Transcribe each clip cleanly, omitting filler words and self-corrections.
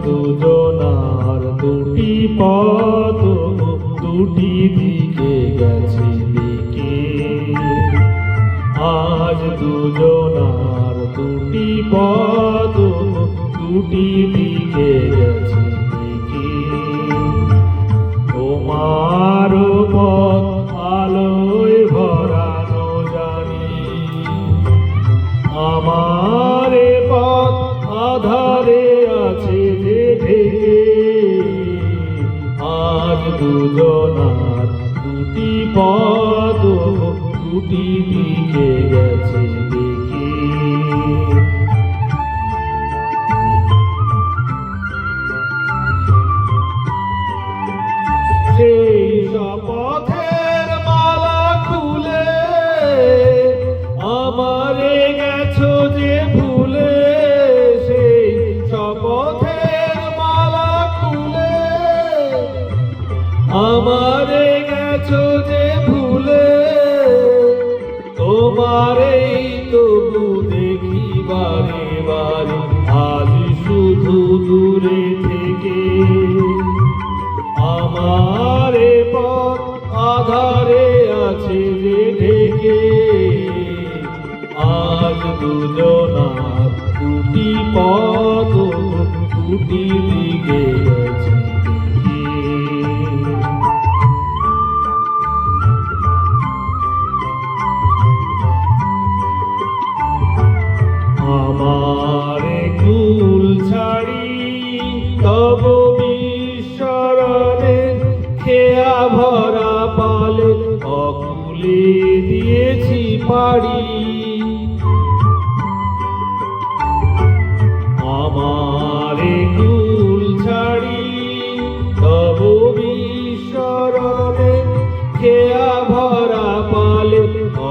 দুজনার দুটি পথ দুটি দিকে গেছে দিকে। আজ দুজনার দুটি পথ দুটি দিকে গেছে দিকে। তোমার পথ আলোয় ভরানো জানি, আমার পথ আধারে আছে যে ঢেকে। আজ দুজনার দুটি পথ দুটি দিকে গেছে দেখে। সেই শপথের মালা খুলে আমারে গেছো যে ভুলে। সেই শপথের মালা খুলে আমারে গেছো যে ভুলে। তোমারেই তবু দেখি বারে বারে আজ শুধু দূরে থেকে। আমারে পথ আধারে আছে যে ঢেকে। আজ দুজনার দুটি পথ দুটি দিকে গেছে দেখে। আমারে কুল ছাড়ি তব বিস্মরণে খেয়া ভরা পালে অকুলে দিয়েছি পাড়ি। আমারে কুল ছাড়ি তব বিস্মরণে খেয়া ভরা পালে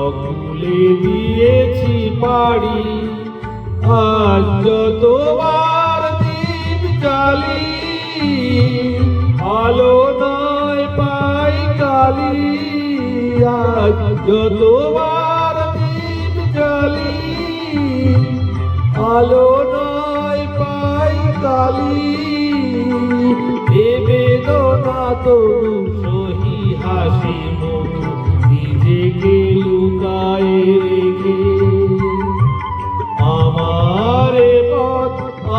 অকুলে দিয়েছি পাড়ি। আজ যতবার দীপ জ্বালি আলো নয় পাই কালি। আজ যতবার দীপ জ্বালি আলো নয় পাই কালি। এ বেদনা তরু সহি হাসি মুখ নিজেকে লুকায়ে রেখে। আমারে পথ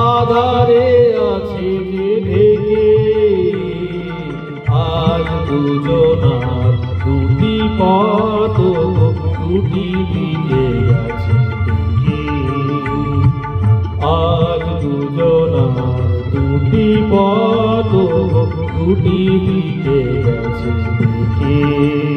আধারে আছে যে ঢেকে। আজ দুজনার দুটি পথ দুটি দিকে আছে দেখে। আজ দুজনার দুটি পথ দুটি দিকে গেছে দেখে।